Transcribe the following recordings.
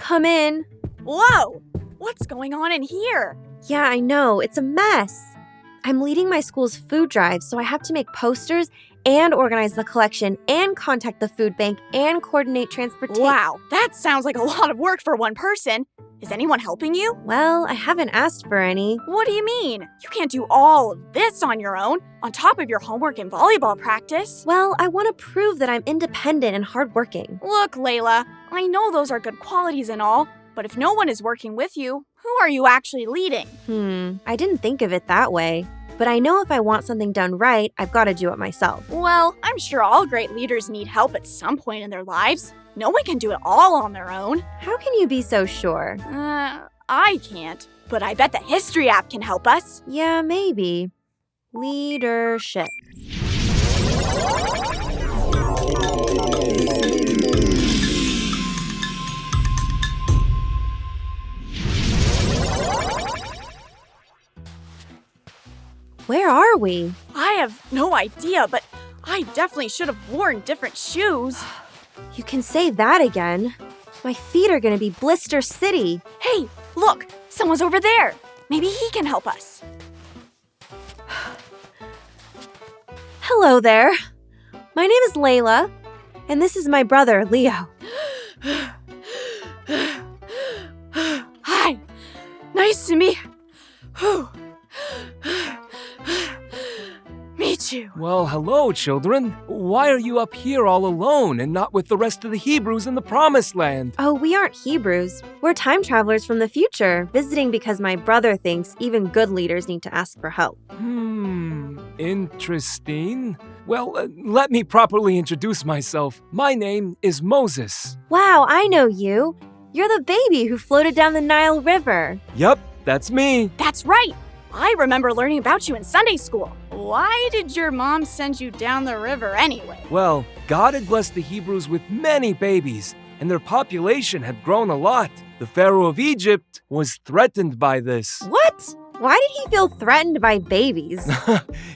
Come in. Whoa! What's going on in here? Yeah, I know. It's a mess. I'm leading my school's food drive, so I have to make posters and organize the collection and contact the food bank and coordinate transportation. Wow, that sounds like a lot of work for one person. Is anyone helping you? Well, I haven't asked for any. What do you mean? You can't do all of this on your own, on top of your homework and volleyball practice. Well, I want to prove that I'm independent and hardworking. Look, Layla, I know those are good qualities and all, but if no one is working with you, who are you actually leading? I didn't think of it that way. But I know if I want something done right, I've got to do it myself. Well, I'm sure all great leaders need help at some point in their lives. No one can do it all on their own. How can you be so sure? I can't, but I bet the History app can help us. Yeah, maybe. Leadership. Where are we? I have no idea, but I definitely should have worn different shoes. You can say that again. My feet are going to be Blister City. Hey, look, someone's over there. Maybe he can help us. Hello there. My name is Layla, and this is my brother, Leo. Hi, nice to meet you. Well, hello, children. Why are you up here all alone and not with the rest of the Hebrews in the Promised Land? Oh, we aren't Hebrews. We're time travelers from the future, visiting because my brother thinks even good leaders need to ask for help. Interesting. Well, let me properly introduce myself. My name is Moses. Wow, I know you. You're the baby who floated down the Nile River. Yup, that's me. That's right. I remember learning about you in Sunday school. Why did your mom send you down the river anyway? Well, God had blessed the Hebrews with many babies, and their population had grown a lot. The Pharaoh of Egypt was threatened by this. What? Why did he feel threatened by babies?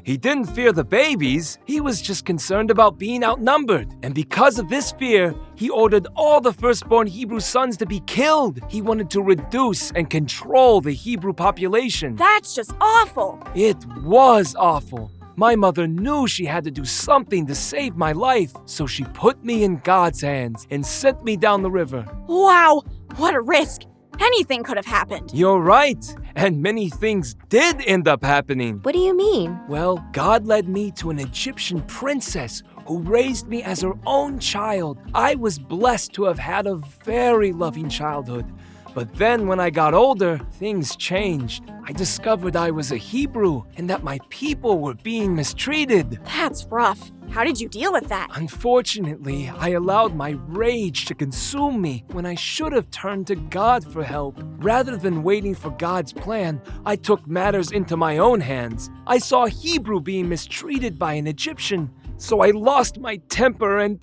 He didn't fear the babies. He was just concerned about being outnumbered. And because of this fear, he ordered all the firstborn Hebrew sons to be killed. He wanted to reduce and control the Hebrew population. That's just awful. It was awful. My mother knew she had to do something to save my life, so she put me in God's hands and sent me down the river. Wow, what a risk. Anything could have happened. You're right, and many things did end up happening. What do you mean? Well, God led me to an Egyptian princess who raised me as her own child. I was blessed to have had a very loving childhood. But then when I got older, things changed. I discovered I was a Hebrew and that my people were being mistreated. That's rough. How did you deal with that? Unfortunately, I allowed my rage to consume me when I should have turned to God for help. Rather than waiting for God's plan, I took matters into my own hands. I saw a Hebrew being mistreated by an Egyptian, so I lost my temper and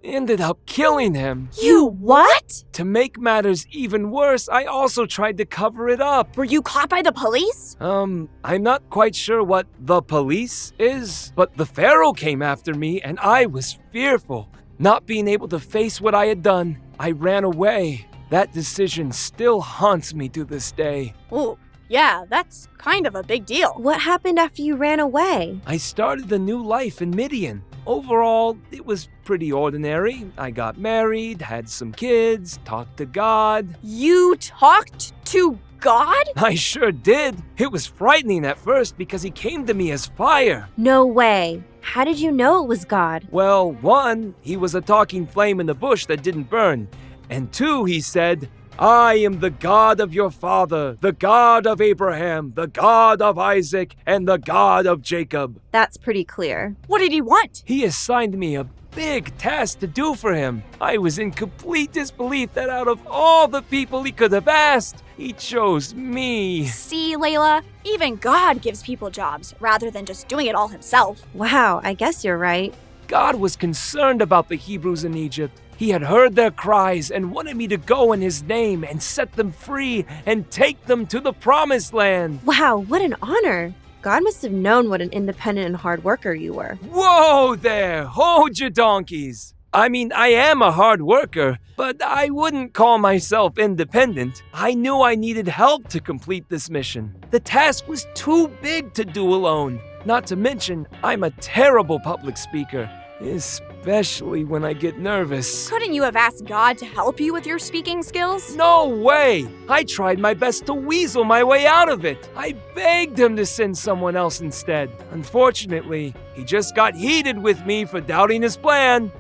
ended up killing him. You what? To make matters even worse, I also tried to cover it up. Were you caught by the police? I'm not quite sure what the police is, but the Pharaoh came after me and I was fearful. Not being able to face what I had done, I ran away. That decision still haunts me to this day. Oh, yeah, that's kind of a big deal. What happened after you ran away? I started a new life in Midian. Overall, it was pretty ordinary. I got married, had some kids, talked to God. You talked to God? I sure did. It was frightening at first because he came to me as fire. No way. How did you know it was God? Well, one, he was a talking flame in the bush that didn't burn. And two, he said, I am the God of your father, the God of Abraham, the God of Isaac, and the God of Jacob. That's pretty clear. What did he want? He assigned me a big task to do for him. I was in complete disbelief that out of all the people he could have asked, he chose me. See, Layla, even God gives people jobs rather than just doing it all himself. Wow, I guess you're right. God was concerned about the Hebrews in Egypt. He had heard their cries and wanted me to go in his name and set them free and take them to the Promised Land. Wow, what an honor. God must have known what an independent and hard worker you were. Whoa there! Hold your donkeys! I mean, I am a hard worker, but I wouldn't call myself independent. I knew I needed help to complete this mission. The task was too big to do alone. Not to mention, I'm a terrible public speaker, especially when I get nervous. Couldn't you have asked God to help you with your speaking skills? No way! I tried my best to weasel my way out of it. I begged him to send someone else instead. Unfortunately, he just got heated with me for doubting his plan.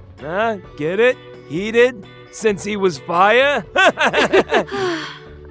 Get it? Heated? Since he was fire?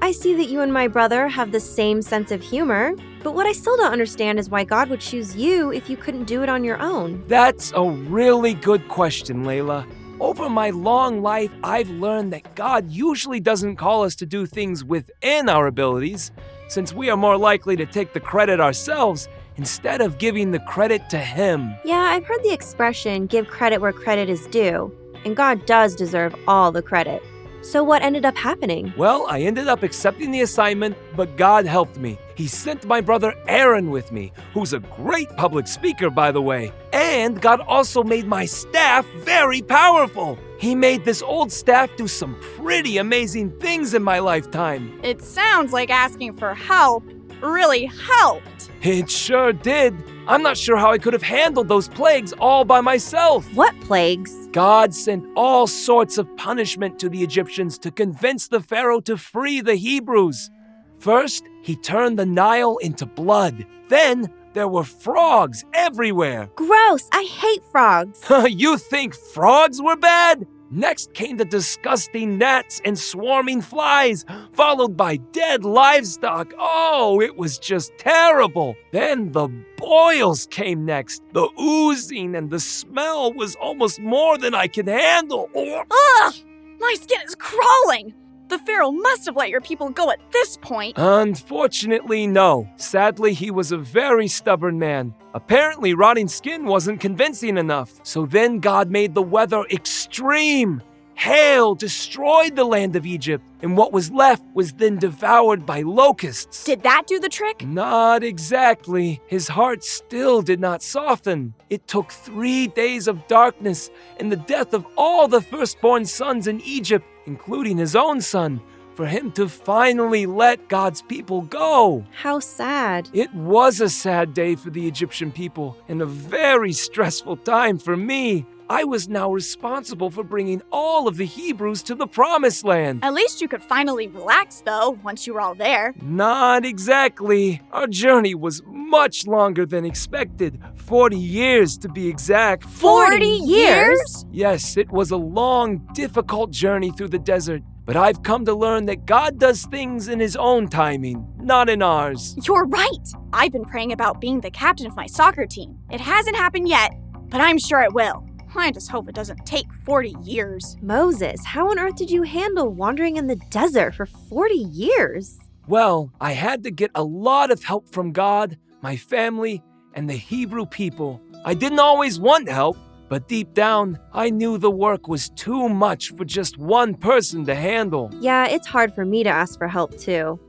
I see that you and my brother have the same sense of humor, but what I still don't understand is why God would choose you if you couldn't do it on your own. That's a really good question, Layla. Over my long life, I've learned that God usually doesn't call us to do things within our abilities, since we are more likely to take the credit ourselves instead of giving the credit to Him. Yeah, I've heard the expression, give credit where credit is due, and God does deserve all the credit. So what ended up happening? Well, I ended up accepting the assignment, but God helped me. He sent my brother Aaron with me, who's a great public speaker, by the way. And God also made my staff very powerful. He made this old staff do some pretty amazing things in my lifetime. It sounds like asking for help really helped. It sure did. I'm not sure how I could have handled those plagues all by myself. What plagues? God sent all sorts of punishment to the Egyptians to convince the Pharaoh to free the Hebrews. First, he turned the Nile into blood. Then, there were frogs everywhere. Gross! I hate frogs. You think frogs were bad? Next came the disgusting gnats and swarming flies, followed by dead livestock. Oh, it was just terrible. Then the boils came next. The oozing and the smell was almost more than I could handle. Ugh! My skin is crawling! The Pharaoh must have let your people go at this point. Unfortunately, no. Sadly, he was a very stubborn man. Apparently, rotting skin wasn't convincing enough. So then God made the weather extreme. Hail destroyed the land of Egypt, and what was left was then devoured by locusts. Did that do the trick? Not exactly. His heart still did not soften. It took 3 days of darkness and the death of all the firstborn sons in Egypt, including his own son, for him to finally let God's people go. How sad. It was a sad day for the Egyptian people and a very stressful time for me. I was now responsible for bringing all of the Hebrews to the Promised Land. At least you could finally relax, though, once you were all there. Not exactly. Our journey was much longer than expected. 40 years to be exact. 40 years? Yes, it was a long, difficult journey through the desert. But I've come to learn that God does things in His own timing, not in ours. You're right. I've been praying about being the captain of my soccer team. It hasn't happened yet, but I'm sure it will. I just hope it doesn't take 40 years. Moses, how on earth did you handle wandering in the desert for 40 years? Well, I had to get a lot of help from God, my family, and the Hebrew people. I didn't always want help, but deep down, I knew the work was too much for just one person to handle. Yeah, it's hard for me to ask for help too.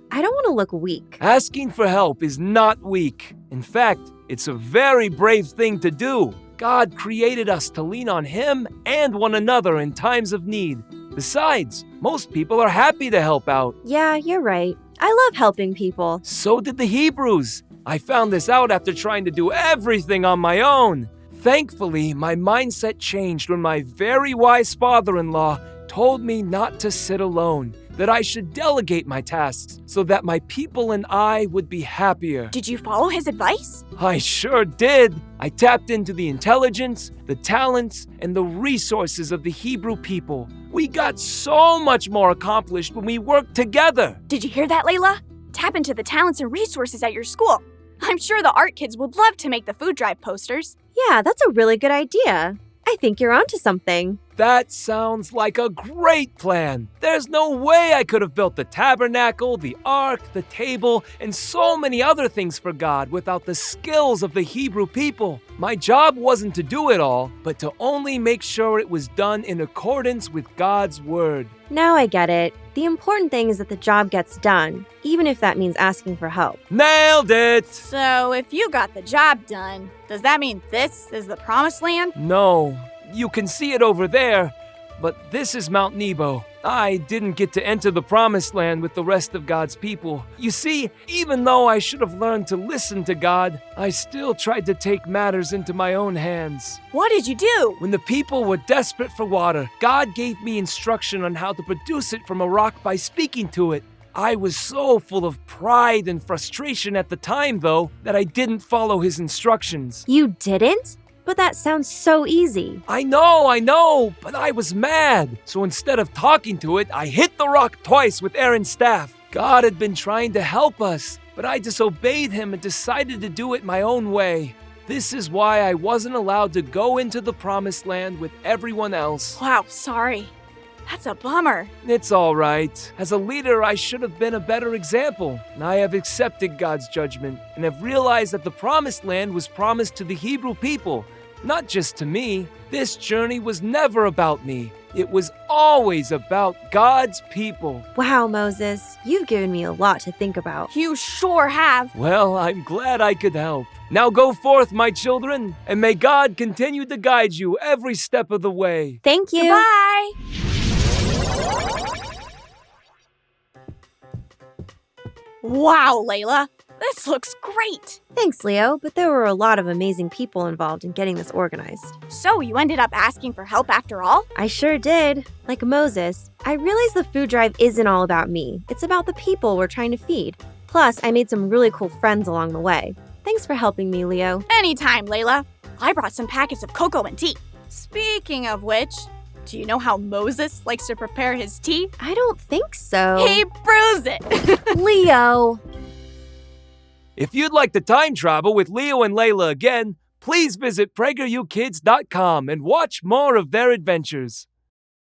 I don't want to look weak. Asking for help is not weak. In fact, it's a very brave thing to do. God created us to lean on Him and one another in times of need. Besides, most people are happy to help out. Yeah, you're right. I love helping people. So did the Hebrews. I found this out after trying to do everything on my own. Thankfully, my mindset changed when my very wise father-in-law told me not to sit alone, that I should delegate my tasks so that my people and I would be happier. Did you follow his advice? I sure did. I tapped into the intelligence, the talents, and the resources of the Hebrew people. We got so much more accomplished when we worked together. Did you hear that, Layla? Tap into the talents and resources at your school. I'm sure the art kids would love to make the food drive posters. Yeah, that's a really good idea. I think you're onto something. That sounds like a great plan. There's no way I could have built the tabernacle, the ark, the table, and so many other things for God without the skills of the Hebrew people. My job wasn't to do it all, but to only make sure it was done in accordance with God's word. Now I get it. The important thing is that the job gets done, even if that means asking for help. Nailed it! So if you got the job done, does that mean this is the promised land? No, You can see it over there, but this is Mount Nebo. I didn't get to enter the promised land with the rest of God's people. You see, even though I should have learned to listen to God, I still tried to take matters into my own hands. What did you do? When the people were desperate for water, God gave me instruction on how to produce it from a rock by speaking to it. I was so full of pride and frustration at the time, though, that I didn't follow his instructions. You didn't? But that sounds so easy. I know, but I was mad. So instead of talking to it, I hit the rock twice with Aaron's staff. God had been trying to help us, but I disobeyed him and decided to do it my own way. This is why I wasn't allowed to go into the promised land with everyone else. Wow, sorry. That's a bummer. It's all right. As a leader, I should have been a better example. I have accepted God's judgment and have realized that the promised land was promised to the Hebrew people, not just to me. This journey was never about me. It was always about God's people. Wow, Moses, you've given me a lot to think about. You sure have. Well, I'm glad I could help. Now go forth, my children, and may God continue to guide you every step of the way. Thank you. Goodbye. Wow, Layla. This looks great. Thanks, Leo, but there were a lot of amazing people involved in getting this organized. So you ended up asking for help after all? I sure did. Like Moses, I realized the food drive isn't all about me. It's about the people we're trying to feed. Plus, I made some really cool friends along the way. Thanks for helping me, Leo. Anytime, Layla. I brought some packets of cocoa and tea. Speaking of which, do you know how Moses likes to prepare his tea? I don't think so. He brews it. Leo! If you'd like to time travel with Leo and Layla again, please visit PragerUKids.com and watch more of their adventures.